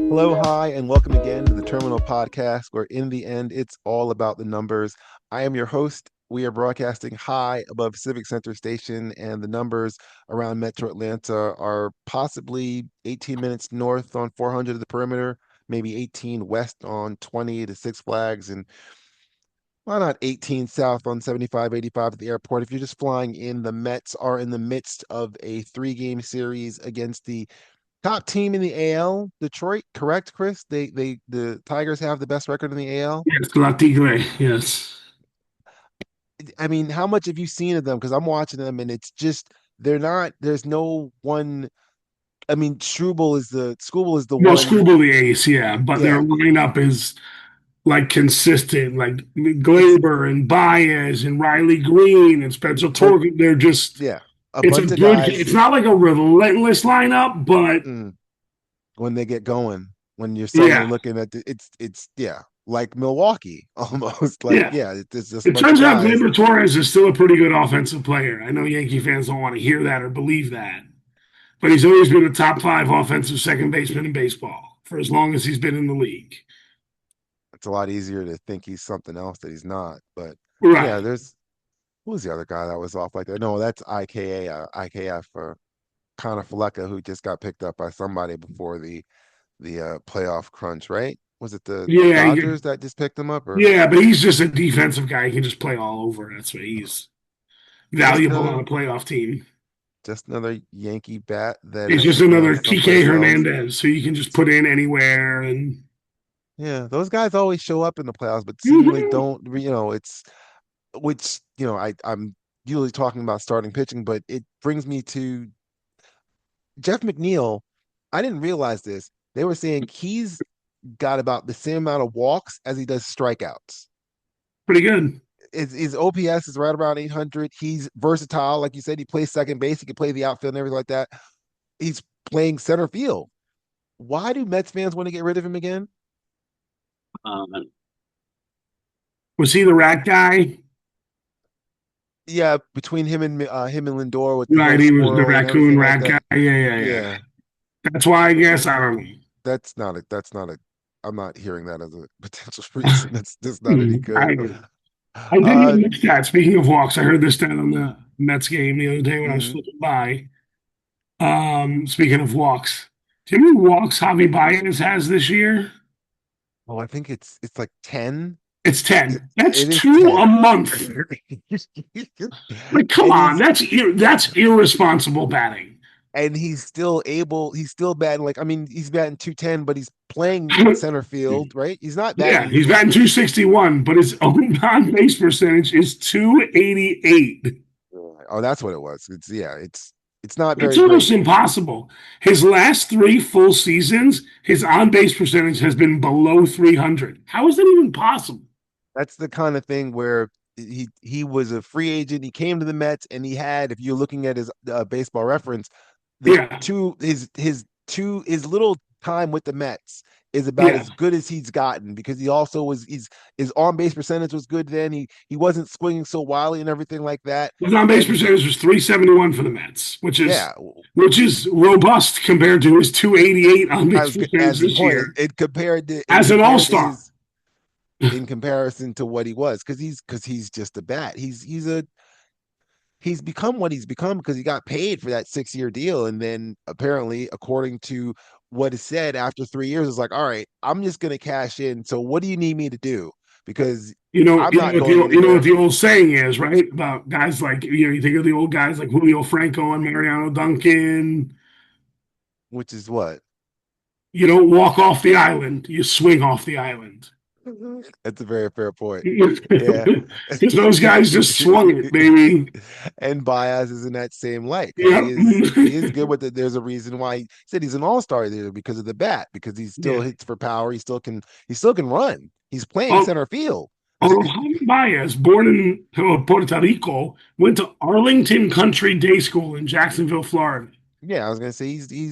Hello, hi, and welcome again to the Terminal Podcast, where in the end, it's all about the numbers. I am your host. We are broadcasting high above Civic Center Station, and the numbers around Metro Atlanta are possibly 18 minutes north on 400 of the perimeter, maybe 18 west on 20 to Six Flags, and why not 18 south on 75, 85 at the airport? If you're just flying in, the Mets are in the midst of a three-game series against the top team in the AL, Detroit, correct, Chris? The Tigers have the best record in the AL. Yes, La Tigre. Yes. I mean, how much have you seen of them? Because I'm watching them and it's just they're not, there's no one. I mean, Struble is the No, one. Screwball the ace, yeah, but their Yeah, lineup is like consistent, like it's Glaber and Baez and Riley Green and Spencer but Torkelson. They're just, yeah, a it's a bunch of good, guys it's not like a relentless lineup, but mm, when they get going, when you're suddenly yeah, looking at it's yeah, like Milwaukee almost like yeah. yeah, it's just a It bunch of turns out guys. Glaber Torres is still a pretty good offensive player. I know Yankee fans don't want to hear that or believe that, but he's always been a top five offensive second baseman in baseball for as long as he's been in the league. It's a lot easier to think he's something else that he's not. But yeah, Right. there's who was the other guy that was off like that? No, that's IKF Connor Fleca, who just got picked up by somebody before the playoff crunch, right? Was it the Yeah, Dodgers that just picked him up, or yeah, but he's just a defensive guy. He can just play all over. That's why he's just valuable on another a playoff team. just another Yankee bat that He's has just to go another TK someplace else? Hernandez, who you can just put in anywhere. And Yeah, those guys always show up in the playoffs, but seemingly Mhm. don't. It's which I'm usually talking about starting pitching, but it brings me to Jeff McNeil. I didn't realize this. They were saying he's got about the same amount of walks as he does strikeouts. Pretty good. His OPS is right around 800. He's versatile, like you said. He plays second base. He can play the outfield and everything like that. He's playing center field. Why do Mets fans want to get rid of him again? Uh, was he the rat guy? Yeah, between him and Lindor with the Right, little he was the squirrel and raccoon everything like rat that. guy. Yeah. Yeah, That's why I guess I don't know. that's not a. I'm not hearing that as a potential reason. That's not any I good. don't know. I did Uh, hear this stat. Speaking of walks, I heard this stat on the Mets game the other day when I was mhm. flipping by. Speaking of walks, do you know how many walks Javi Baez has this year? Oh, I think it's like 10. It's It, 10. That's it is two 10. a month. Like, come And on, that's irresponsible batting. he's still able, he's still batting like I mean, he's batting 210, but he's playing center field, right? He's not Yeah, batting he's batting 261, but his own on base percentage is 288. oh, that's what it was. It's not It's very almost great. impossible. His last three full seasons, his on base percentage has been below 300. How is that even possible? That's the kind of thing where he was a free agent. He came to the Mets and he had, if you're looking at his baseball reference, the Yeah, two his little time with the Mets is about yeah. as good as he's gotten because he also was his on base percentage was good then. He wasn't swinging so wildly and everything like that. His on base And percentage was 371 for the Mets, which is yeah, which is robust compared to his 288 on base percentage as the this point year and as an all compared to star. his in comparison to what he was because he's just a bat. He's become what he's become because he got paid for that 6 year deal. And then apparently, according to what is said after 3 years, it's like, all right, I'm just gonna cash in. So what do you need me to do? Because I'm You know not what going the anywhere, old saying is, right? About guys like you think of the old guys like Julio Franco and Mariano Duncan. which is what. You don't walk off the island; you swing off the island. That's a very fair point. Yeah. Because those guys just swung it, baby. And Baez is in that same light because Yep. he is good with it. There's a reason why he said he's an all-star there because of the bat, because he still Yeah. hits for power. He still can run. He's playing Oh, center field. Javi Baez, born in Puerto Rico, went to Arlington Country Day School in Jacksonville, Florida. Yeah, I was gonna say he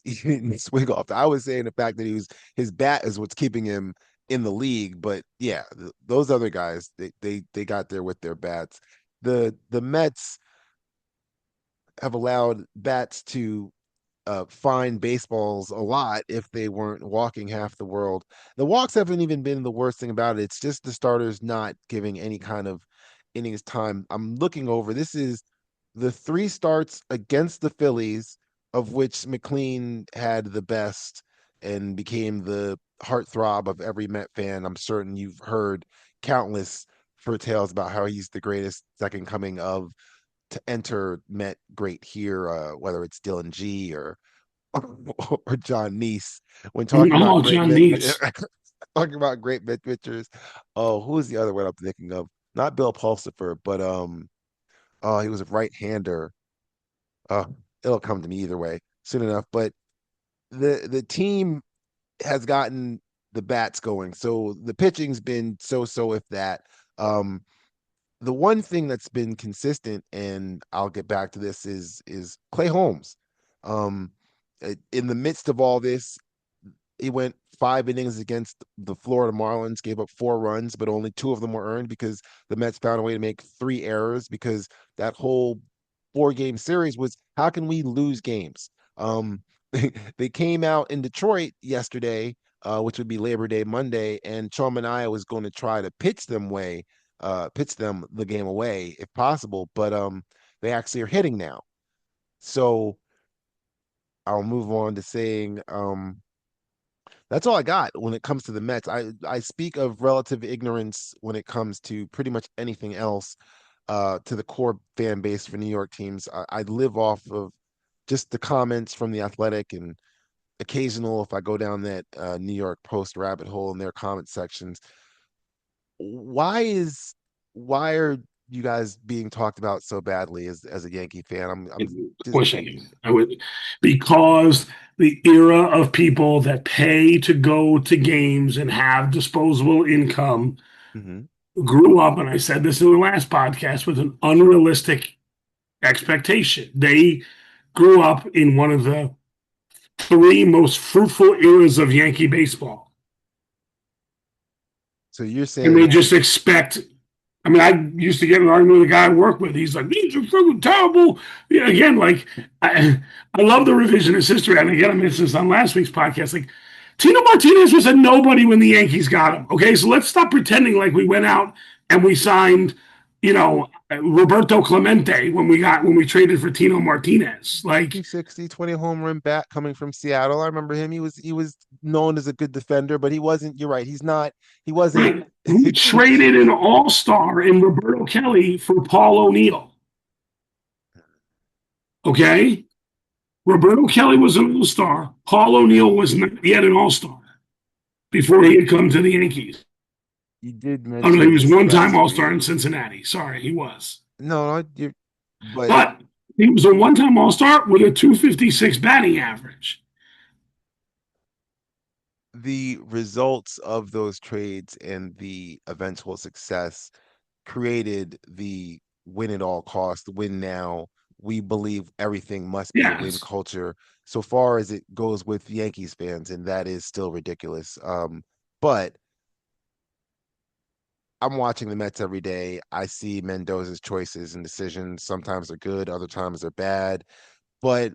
didn't swing off. I was saying the fact that his bat is what's keeping him in the league. But yeah, those other guys they got there with their bats. The Mets have allowed bats to fine baseballs a lot if they weren't walking half the world. The walks haven't even been the worst thing about it. It's just the starters not giving any kind of innings time. I'm looking over. This is the three starts against the Phillies, of which McLean had the best and became the heartthrob of every Met fan. I'm certain you've heard countless tales about how he's the greatest second coming of to enter Met great here, whether it's Dylan G or John Neese. When talking about Oh, great John Met, Neese. talking about great Met pitchers. Oh, who is the other one I'm thinking of? Not Bill Pulsifer, but oh, he was a right-hander. Uh, it'll come to me either way soon enough. But the team has gotten the bats going, so the pitching's been so if that. Um, the one thing that's been consistent, and I'll get back to this, is Clay Holmes. Um, in the midst of all this, he went 5 innings against the Florida Marlins, gave up 4 runs, but only two of them were earned because the Mets found a way to make 3 errors. Because that whole 4 game series was how can we lose games? They came out in Detroit yesterday, which would be Labor Day Monday, and Mania was going to try to pitch them the game away if possible, but they actually are hitting now. So I'll move on to saying that's all I got when it comes to the Mets. I speak of relative ignorance when it comes to pretty much anything else to the core fan base for New York teams. I live off of just the comments from the Athletic and occasional if I go down that New York Post rabbit hole in their comment sections. Why is why are you guys being talked about so badly as a Yankee fan? I'm Of just course I do. I would, because the era of people that pay to go to games and have disposable income mhm. grew up, and I said this in the last podcast, with an unrealistic expectation. They grew up in one of the three most fruitful eras of Yankee baseball. So you're And they saying just expect. I mean, I used to get an argument with a guy I work with. He's like, "These are freaking terrible." Yeah, again, like I love the revisionist history. And again, I mentioned this on last week's podcast. Like Tino Martinez was a nobody when the Yankees got him. Okay, so let's stop pretending like we went out and we signed, Roberto Clemente when we traded for Tino Martinez. Like 260, 20 home run bat coming from Seattle. I remember him. He was known as a good defender, but he wasn't, you're right. He wasn't right, we traded an all star in Roberto Kelly for Paul O'Neill. Okay, Roberto Kelly was an all star. Paul O'Neill was not yet an all star before he had come to the Yankees. you did Oh no, he mention was his one time all star in pedigree. Cincinnati. Sorry, he was. No, you but But he was a one time all star with a 256 batting average. the results of those trades and the eventual success created the win at all cost, win now. We believe everything must be a win Yes. culture so far as it goes with Yankees fans, and that is still ridiculous. But I'm watching the Mets every day. I see Mendoza's choices and decisions. Sometimes they're good, other times they're bad. But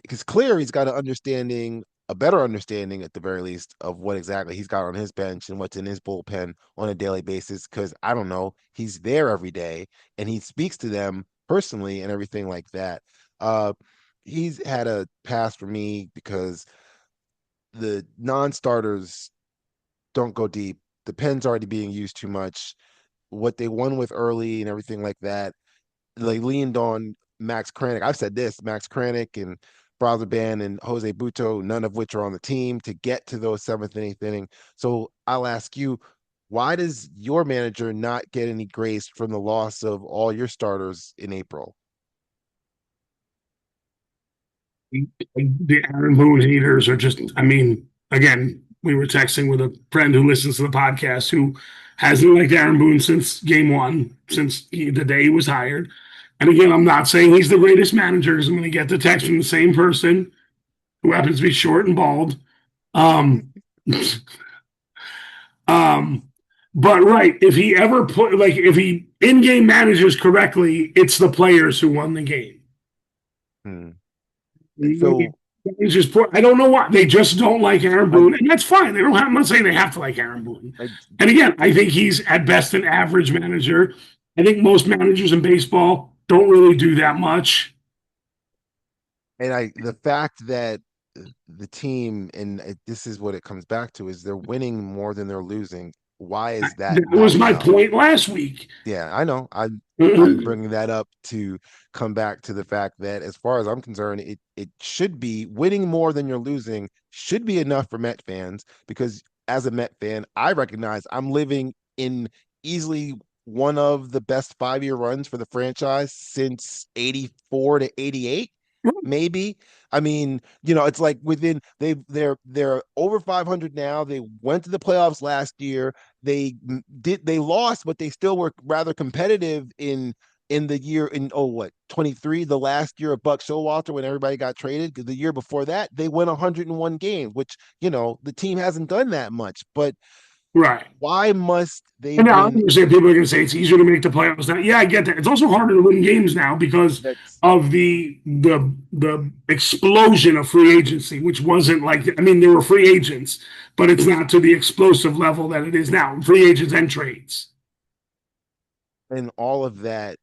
it's clear he's got a better understanding at the very least of what exactly he's got on his bench and what's in his bullpen on a daily basis. Because I don't know, he's there every day and he speaks to them personally and everything like that. Uh, he's had a pass for me because the non-starters don't go deep. The pen's already being used too much. What they won with early and everything like that, they leaned on Max Kranick. I've said this: Max Kranick and Brotherban and Jose Buto, none of which are on the team to get to those seventh and eighth inning. So I'll ask you, why does your manager not get any grace from the loss of all your starters in April? The Aaron Boone haters are just, I mean, again, we were texting with a friend who listens to the podcast who hasn't liked Aaron Boone since game one, since the day he was hired. And again, I'm not saying he's the greatest manager because I'm going to get the text from the same person who happens to be short and bald. Um, um, but right, if he ever put, like, if he in game manages correctly, it's the players who won the game. Hmm. So It's just poor. I don't know why. They just don't like Aaron I, Boone, and that's fine. They don't have, I'm not saying they have to like Aaron Boone. I And again, I think he's at best an average manager. I think most managers in baseball don't really do that much. and I the fact that the team this is what it comes back to is they're winning more than they're losing. Why is that That not was my enough? point last week. Yeah, I know. I'm bringing that up to come back to the fact that as far as I'm concerned, it should be winning more than you're losing should be enough for Met fans because as a Met fan, I recognize I'm living in easily one of the best 5 year runs for the franchise since 84 to 88, maybe. I mean, it's like they're over 500 now. They went to the playoffs last year. They lost, but they still were rather competitive in the year in 23, the last year of Buck Showalter when everybody got traded. Because the year before that, they went 101 games, which the team hasn't done that much. But Right. why must they And now I win? understand people are going to say it's easier to make the playoffs now. Yeah, I get that. It's also harder to win games now because That's of the explosion of free agency, which wasn't like I mean, there were free agents, but it's not to the explosive level that it is now. Free agents and trades. and all of that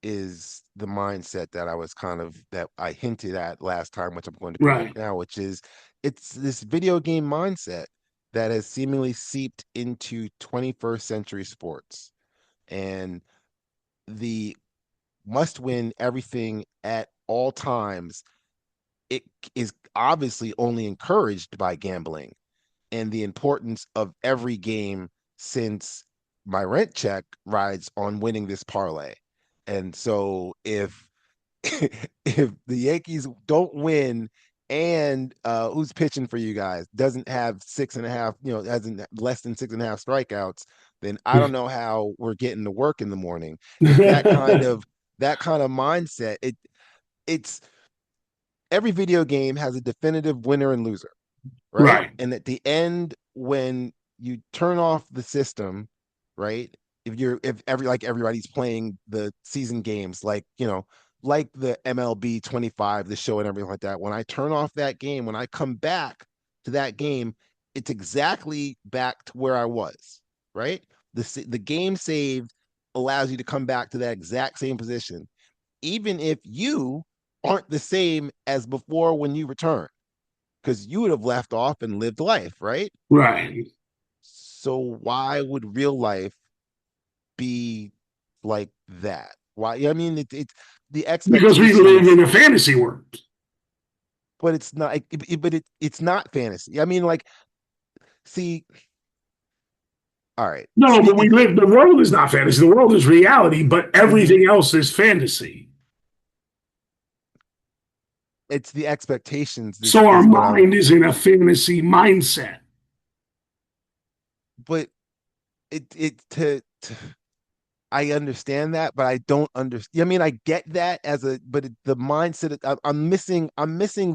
is the mindset that I hinted at last time, which I'm going to do it Right. now, which is it's this video game mindset that has seemingly seeped into 21st century sports. And the must win everything at all times, it is obviously only encouraged by gambling and the importance of every game since my rent check rides on winning this parlay. And so if the Yankees don't win and who's pitching for you guys doesn't have six and a half, hasn't less than six and a half strikeouts, then I don't know how we're getting to work in the morning. It's that kind of mindset. It's every video game has a definitive winner and loser, right? Right. And at the end, when you turn off the system, right? If everybody's playing the season games, like the MLB 25, the show and everything like that. When I turn off that game, when I come back to that game, it's exactly back to where I was, right? The game saved allows you to come back to that exact same position, even if you aren't the same as before when you return because you would have left off and lived life, right? Right. So why would real life be like that? Why? I mean, it's the Because we live expectations, in a fantasy world. but it's not. It's not fantasy. I mean, see, all right. No, but we Speaking, live. The world is not fantasy. The world is reality, but mhm, everything else is fantasy. it's the expectations. This So our is what I'm. mind is in a fantasy mindset. But I understand that, but I don't understand. I mean, I get that the mindset. I'm missing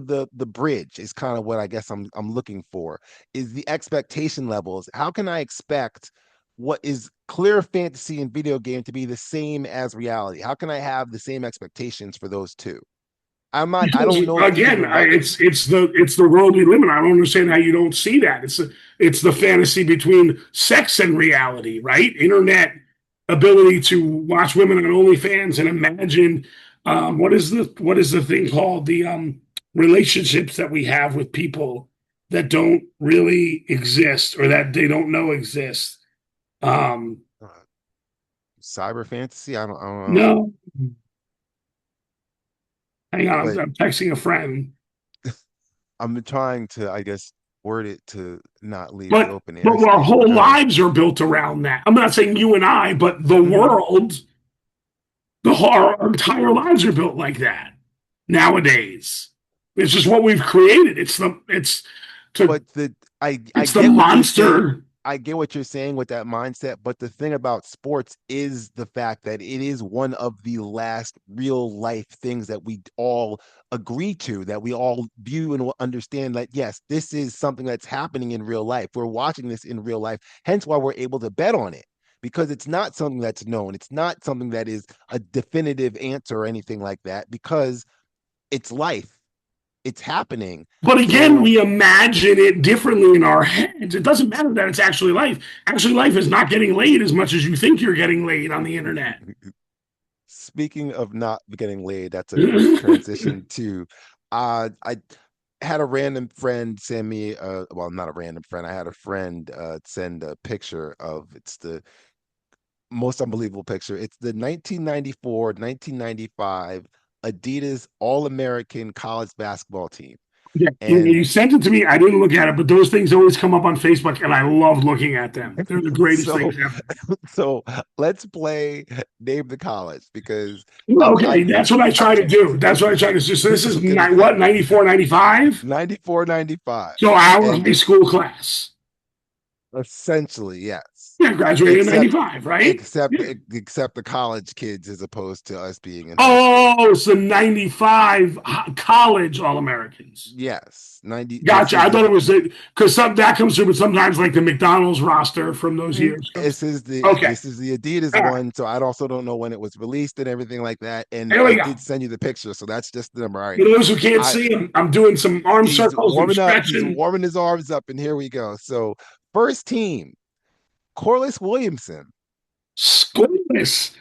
the bridge. Is kind of what I guess I'm looking for. Is the expectation levels? How can I expect what is clear fantasy and video game to be the same as reality? How can I have the same expectations for those two? I'm not. I Because don't know if again, even one. it's the world we live in. I don't understand how you don't see that. It's the fantasy between sex and reality, right? Internet ability to watch women on OnlyFans and imagine what is the thing called the relationships that we have with people that don't really exist or that they don't know exist. Um, uh, Cyber fantasy. I don't know. no, hang on, But I'm texting a friend. I'm trying to, I guess, word it to not leave the But open but our airspace. But whole go ahead. lives are built around that. I'm not saying you and I, but the Hmm. world, our entire lives are built like that nowadays. It's just what we've created. To But I it's the get what you're saying. monster. I get what you're saying with that mindset. But the thing about sports is the fact that it is one of the last real life things that we all agree to, that we all view and understand that, yes, this is something that's happening in real life. We're watching this in real life. Hence why we're able to bet on it because it's not something that's known. It's not something that is a definitive answer or anything like that because it's life. it's happening. But again, So we imagine it differently in our heads. It doesn't matter that it's actually life. Actually, life is not getting laid as much as you think you're getting laid on the internet. speaking of not getting laid, that's a great transition to I had a random friend send me well, not a random friend. I had a friend send a picture of it's the most unbelievable picture. It's the 1994, 1995 Adidas All-American college basketball team. Yeah, And you sent it to me. I didn't look at it, but those things always come up on Facebook, and I love looking at them. They're the greatest so things ever. so let's play Name the College because Okay, that's what I try to do. That's what I try to do. So I this is was gonna say what, 94, 95. 94, 95. So our And high school class. essentially, yes. Yeah, graduated in Except 95, right? except Yeah. except the college kids as opposed to us being in high school. Oh, so 95 college All Americans. Yes. 90 this Gotcha. is I the thought it was because some that comes through, but sometimes like the McDonald's roster from those years comes. Okay. this is the Adidas All right. one, so I also don't know when it was released and everything like that. And Here I we go. did send you the picture, so that's just the number. All right. For those who can't I see him, I'm doing some arm he's circles and warming up, he's stretching. warming his arms up, and here we go. So first team, Corliss Williamson. Scoreless.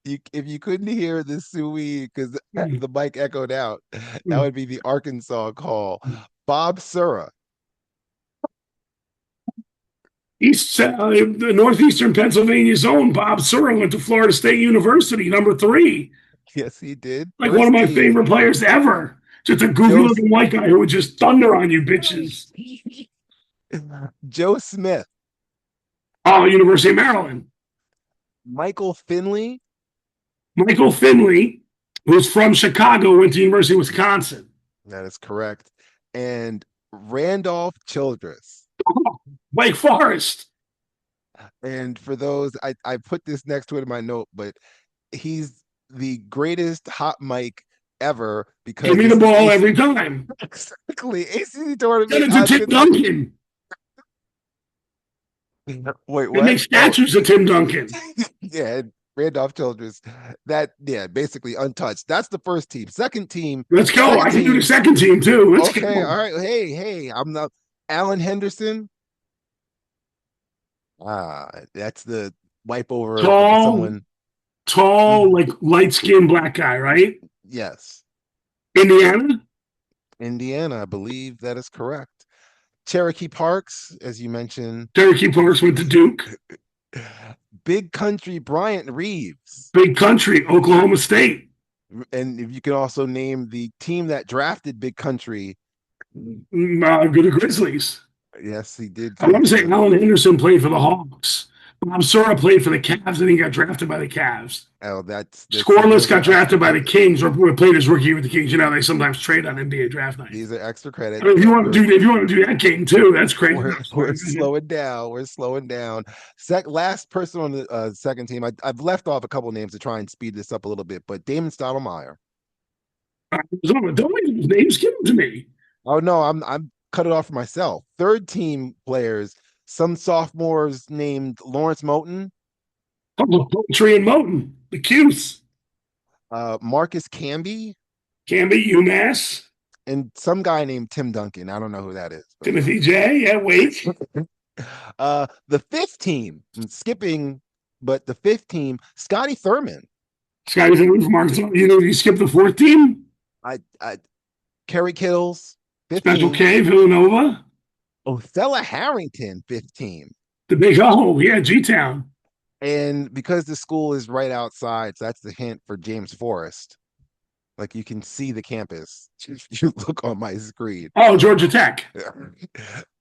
If you couldn't hear the Suey because the mic echoed out, that would be the Arkansas call. Bob Sura. The northeastern Pennsylvania zone. Bob Sura went to Florida State University, number 3. Yes, he did. Like one of First my team. favorite players ever. Just a goofy Joe looking white guy who would just thunder on you bitches. Joe Smith. Oh, University of Maryland. Michael Finley. Michael Finley, who's from Chicago, went to University of Wisconsin. That is correct. And Randolph Childress. Oh, Wake Forest. And for those, I put this next to it in my note, but he's the greatest hot mic ever Give because me the this is ball every time. exactly ACC Send tournament. it to Tim Duncan. Wait, They make what? Oh, statues of Tim Duncan. yeah, Randolph Childress. That yeah, basically untouched. That's the first team. Second team. Let's go. Second I can do the team. second team too. Let's Okay, go. all right. Hey, I'm not Alan Henderson. That's the wipe over of Tall, someone. tall, like light skinned black guy, right? Yes. Indiana. Indiana, I believe that is correct. Cherokee Parks, as you mentioned. Cherokee Parks went to Duke. Big Country Bryant Reeves. Big Country, Oklahoma State. And if you can also name the team that drafted Big Country. Go to Grizzlies. Yes, he did. I want to say Alan Henderson played for the Hawks. Bob Sura played for the Cavs and he got drafted by the Cavs. Oh, that's Scoreless got drafted by the Kings or played his rookie with the Kings. You know, they sometimes trade on NBA draft night. These are extra credits. I mean, if you want to do that game too, that's crazy. We're slowing down. We're slowing down. Last person on the second team. I've left off a couple names to try and speed this up a little bit, but Damon Stoudemire. Don't leave his names. Give them to me. Oh no, I'm cut it off for myself. Third team players, some sophomores named Lawrence Moten. Poetry and Moten, the Cuse. Marcus Camby. Camby, UMass. And some guy named Tim Duncan. I don't know who that is. But... Timothy J. Yeah, Wake. The fifth team, I'm skipping, but the fifth team, Scotty Thurman. Scotty Thurman from Arkansas. You know, you skipped the fourth team? Kerry Kittles. 15. Special K, Villanova. Othella Harrington, 15. The Big O, yeah, G-Town. And because the school is right outside, so that's the hint for James Forrest. Like you can see the campus. You look on my screen. Oh, Georgia Tech.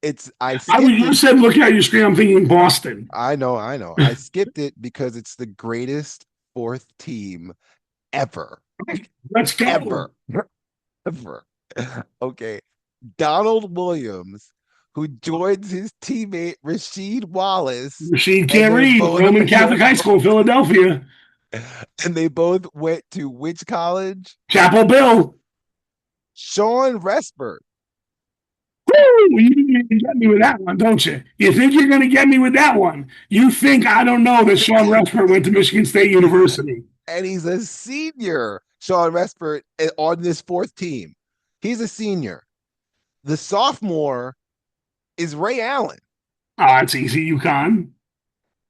You said look at your screen. I'm thinking Boston. I know. I skipped it because it's the greatest fourth team ever. Let's go. Ever. Okay. Donald Williams, who joins his teammate Rasheed Wallace. Rasheed can't read. Roman Catholic High School, Philadelphia. And they both went to which college? Chapel Bill. Sean Resper. Woo! You get me with that one, don't you? You think you're going to get me with that one? You think I don't know that Sean Resper went to Michigan State University? and he's a senior, Sean Respert, on this fourth team. He's a senior. The sophomore is Ray Allen, It's easy, UConn.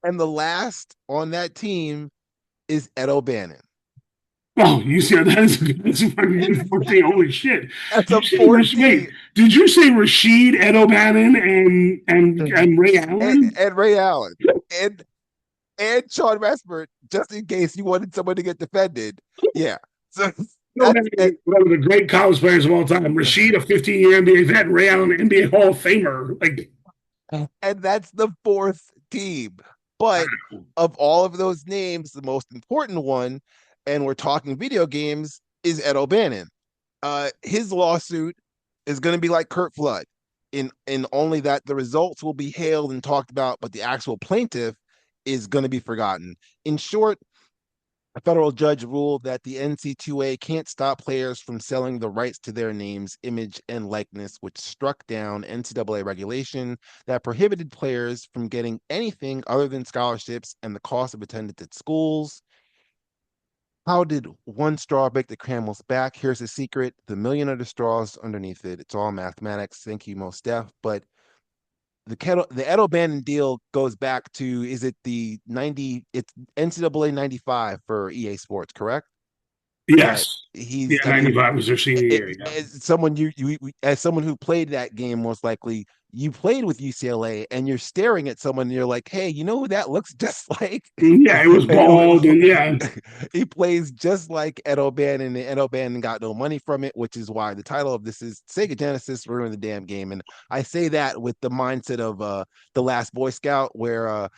and the last on that team is Ed O'Bannon. Oh, you see, that's a fucking good 14. Holy shit. That's Did a you say, fourth team. wait, did you say Rashid, Ed O'Bannon, and Ray Allen? And Ray Allen. And Sean Respert, just in case you wanted someone to get defended. Yeah. So No, that's it. one of the great college players of all time. Rashid, a 15-year NBA vet, Ray Allen, an NBA Hall of Famer. Like, And that's the fourth team. But of all of those names, the most important one, and we're talking video games, is Ed O'Bannon. His lawsuit is going to be like Kurt Flood, in only that the results will be hailed and talked about, but the actual plaintiff is going to be forgotten. In short, a federal judge ruled that the NC2A can't stop players from selling the rights to their names, image, and likeness, which struck down NCAA regulation that prohibited players from getting anything other than scholarships and the cost of attendance at schools. How did one straw break the camel's back? Here's the secret: the million other straws underneath it. It's all mathematics. Thank you, Mos Def. But the Ed O'Bannon deal goes back to, is it the 90? It's NCAA 95 for EA Sports, correct? That yes. Yeah, he's, I mean, 95 was their senior year. Yeah. as someone who played that game, most likely you played with UCLA, and you're staring at someone and you're like, hey, you know who that looks just like? Yeah, it was bald. And yeah. He plays just like Ed O'Bannon, and Ed O'Bannon got no money from it, which is why the title of this is Sega Genesis ruined the damn game. And I say that with the mindset of The Last Boy Scout, where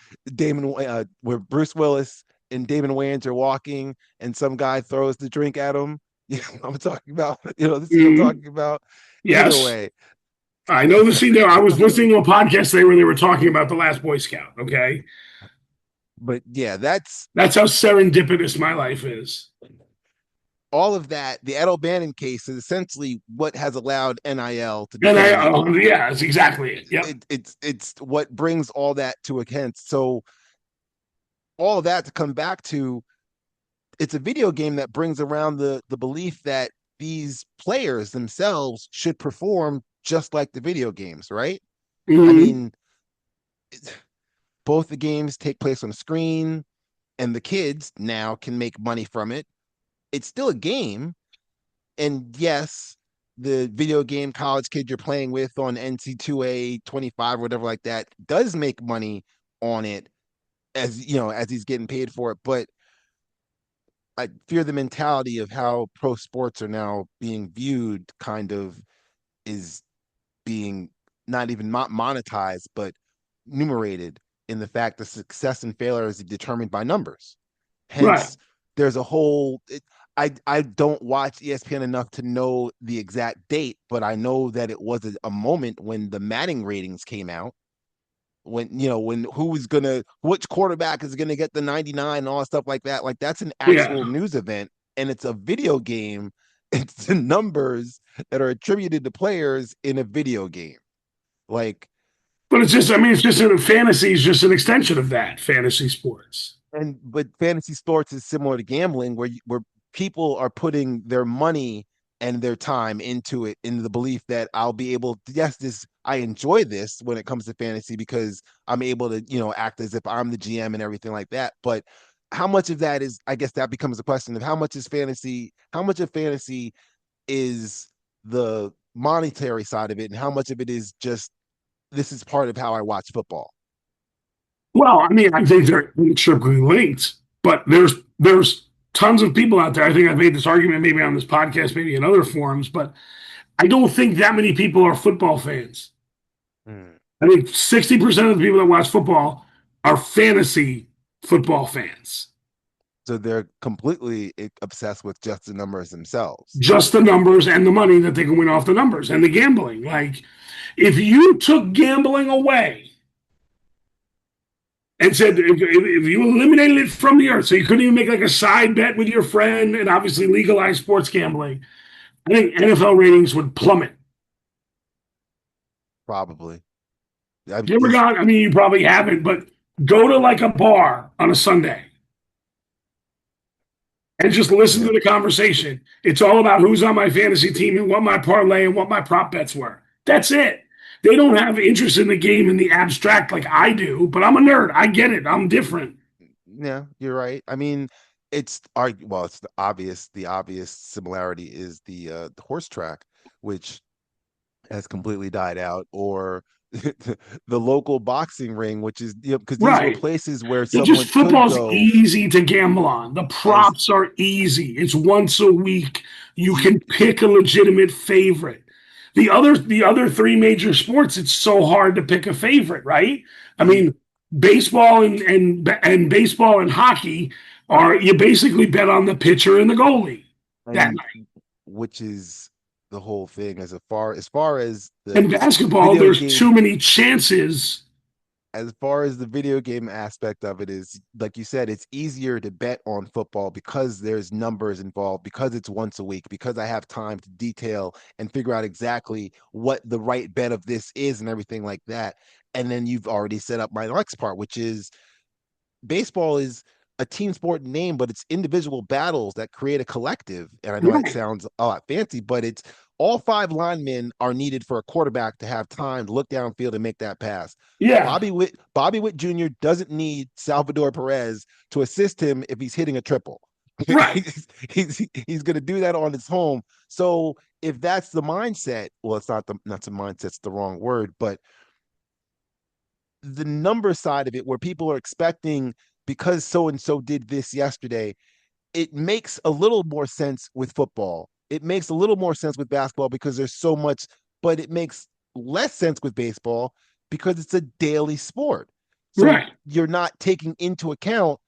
Bruce Willis and Damon Wayans are walking, and some guy throws the drink at him. You know, I'm talking about, the scene I'm Mhm. talking about. Either Yes. way, I know the scene there. I was listening to a podcast today where they were talking about the last Boy Scout. Okay. but yeah, that's That's how serendipitous my life is. all of that. The Ed O'Bannon case is essentially what has allowed NIL to And become yeah, that's exactly it. Yep. it's what brings all that to a end. So all of that to come back to, it's a video game that brings around the belief that these players themselves should perform just like the video games, right? I Mm-hmm. mean, both the games take place on a screen, and the kids now can make money from it. It's still a game, and yes, the video game college kid you're playing with on NC2A 25 or whatever like that does make money on it, as you know, as he's getting paid for it. But I fear the mentality of how pro sports are now being viewed kind of is being not even monetized, but numerated, in the fact that success and failure is determined by numbers. Right. Hence, there's a whole. I don't watch ESPN enough to know the exact date, but I know that it was a moment when the Manning ratings came out. When which quarterback is gonna get the 99 and all that stuff like that. Like, that's an Yeah. actual news event, and it's a video game. It's the numbers that are attributed to players in a video game. Like, But it's just, I mean, it's just a fantasy is just an extension of that fantasy sports. and but fantasy sports is similar to gambling, where people are putting their money and their time into it, in the belief that I'll be able to, yes, this, I enjoy this when it comes to fantasy because I'm able to, act as if I'm the GM and everything like that. But how much of that is, I guess that becomes a question of how much of fantasy is the monetary side of it, and how much of it is just, this is part of how I watch football. Well, I mean, I think they're inextricably linked, but there's tons of people out there. I think I've made this argument maybe on this podcast, maybe in other forums, but I don't think that many people are football fans. Hmm. I think 60% of the people that watch football are fantasy football fans. So they're completely obsessed with just the numbers themselves. Just the numbers and the money that they can win off the numbers and the gambling. Like, if you took gambling away and said if you eliminated it from the earth, so you couldn't even make like a side bet with your friend and obviously legalize sports gambling, I think NFL ratings would plummet. Probably. I, You ever is gone? I mean, you probably haven't, but go to like a bar on a Sunday and just listen Yeah. to the conversation. It's all about who's on my fantasy team and what my parlay and what my prop bets were. That's it. They don't have interest in the game in the abstract like I do, but I'm a nerd. I get it. I'm different. Yeah, you're right. I mean, it's the obvious similarity is the horse track, which has completely died out, or the local boxing ring, which is, because these were Right. places where It just someone could football's go easy to gamble on. The as props are easy. It's once a week. You you can pick a legitimate favorite. The other three major sports, it's so hard to pick a favorite, right? I you mean, baseball and baseball and hockey are you basically bet on the pitcher and the goalie that and night. which is the whole thing as far as In the basketball, video there's game too many chances. as far as the video game aspect of it is, like you said, it's easier to bet on football because there's numbers involved, because it's once a week, because I have time to detail and figure out exactly what the right bet of this is and everything like that. And then you've already set up my next part, which is baseball is a team sport name, but it's individual battles that create a collective. And I know it Right, sounds a lot fancy, but it's all five linemen are needed for a quarterback to have time to look downfield and make that pass. yeah, Bobby Witt Jr. doesn't need Salvador Perez to assist him if he's hitting a triple. right, He's going to do that on his home. So if that's the mindset, well, it's not the mindset's the wrong word, but the number side of it, where people are expecting because so and so did this yesterday, it makes a little more sense with football. It makes a little more sense with basketball because there's so much, but it makes less sense with baseball because it's a daily sport. So right, you're not taking into account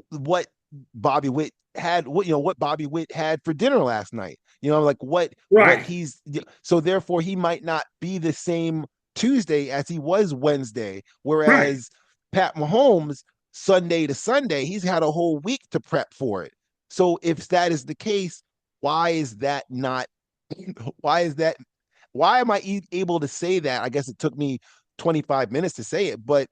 what Bobby Witt had, what Bobby Witt had for dinner last night. Like what right, he's so therefore he might not be the same Tuesday as he was Wednesday. right, Whereas Pat Mahomes, Sunday to Sunday, he's had a whole week to prep for it. So if that is the case, why is that not? Why is that? Why am I able to say that? I guess it took me 25 minutes to say it, but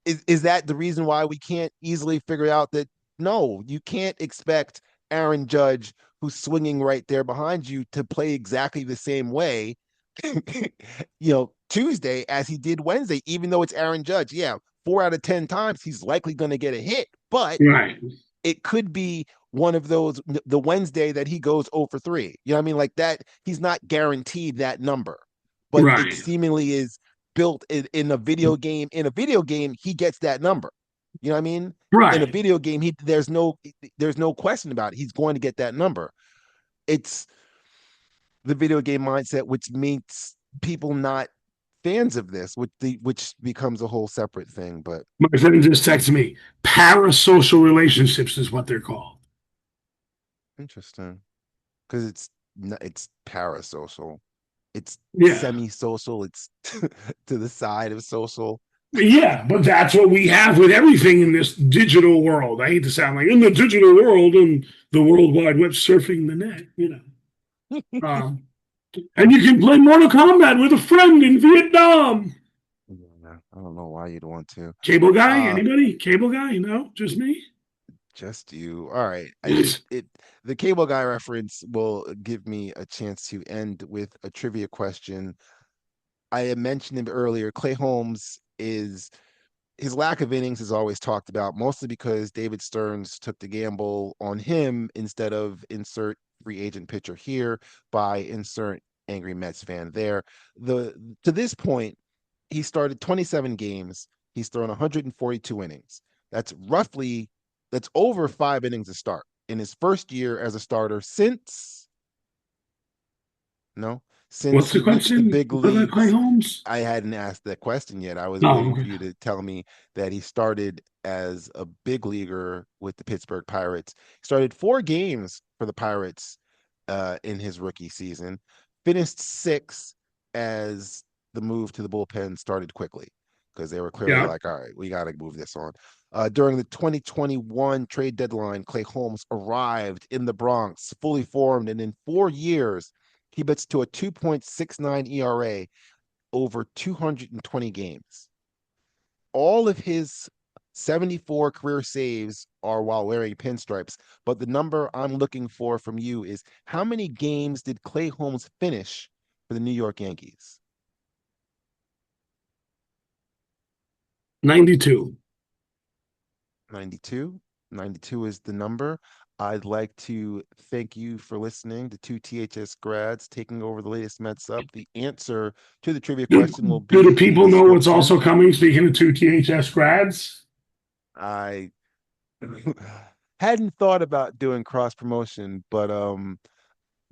is that the reason why we can't easily figure out that no, you can't expect Aaron Judge, who's swinging right there behind you, to play exactly the same way, Tuesday as he did Wednesday, even though it's Aaron Judge. Yeah, 4 out of 10 times he's likely going to get a hit, but right, it could be one of those, the Wednesday that he goes 0 for 3. You know what I mean? Like that, he's not guaranteed that number, but it right, seemingly is built in a video game. In a video game, he gets that number. You know what I mean? In a right. video game, he there's no question about it. He's going to get that number. It's the video game mindset, which makes people not fans of this, which becomes a whole separate thing. But My friend just texted me. Parasocial relationships is what they're called. interesting, because it's parasocial, it's Yeah. semi-social, it's to the side of social. Yeah, but that's what we have with everything in this digital world. I hate to sound like in the digital world and the World Wide Web surfing the net. Um, and you can play Mortal Kombat with a friend in Vietnam. Yeah, I don't know why you'd want to. Cable guy? Uh, Anybody? Cable guy? No, just me. just you. All right. It the cable guy reference will give me a chance to end with a trivia question. I had mentioned him earlier. Clay Holmes is his lack of innings is always talked about, mostly because David Stearns took the gamble on him instead of insert free agent pitcher here by insert angry Mets fan there. To this point, he started 27 games. He's thrown 142 innings. That's over 5 innings a start in his first year as a starter since no since What's the he reached the question? big What about Clay leagues. Holmes? I hadn't asked that question yet. I was Oh, waiting for okay. you to tell me that he started as a big leaguer with the Pittsburgh Pirates. He started 4 games for the Pirates in his rookie season, finished 6 as the move to the bullpen started quickly because they were clearly Yeah. like, all right, we got to move this on. During the 2021 trade deadline, Clay Holmes arrived in the Bronx, fully formed, and in 4 years, he gets to a 2.69 ERA over 220 games. All of his 74 career saves are while wearing pinstripes. But the number I'm looking for from you is how many games did Clay Holmes finish for the New York Yankees? 92. 92. 92 is the number. I'd like to thank you for listening to two THS grads taking over the latest Mets up. The answer to the trivia Do, question will do the be in the people know what's description. also coming? Speaking of two THS grads, I hadn't thought about doing cross promotion, but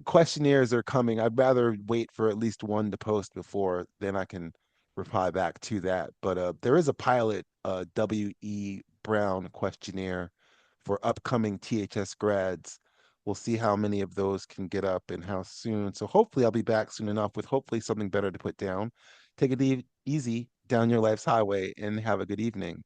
questionnaires are coming. I'd rather wait for at least one to post before then I can reply back to that. But there is a pilot W.E. Brown questionnaire for upcoming THS grads. We'll see how many of those can get up and how soon. So hopefully I'll be back soon enough with hopefully something better to put down. Take it easy down your life's highway and have a good evening.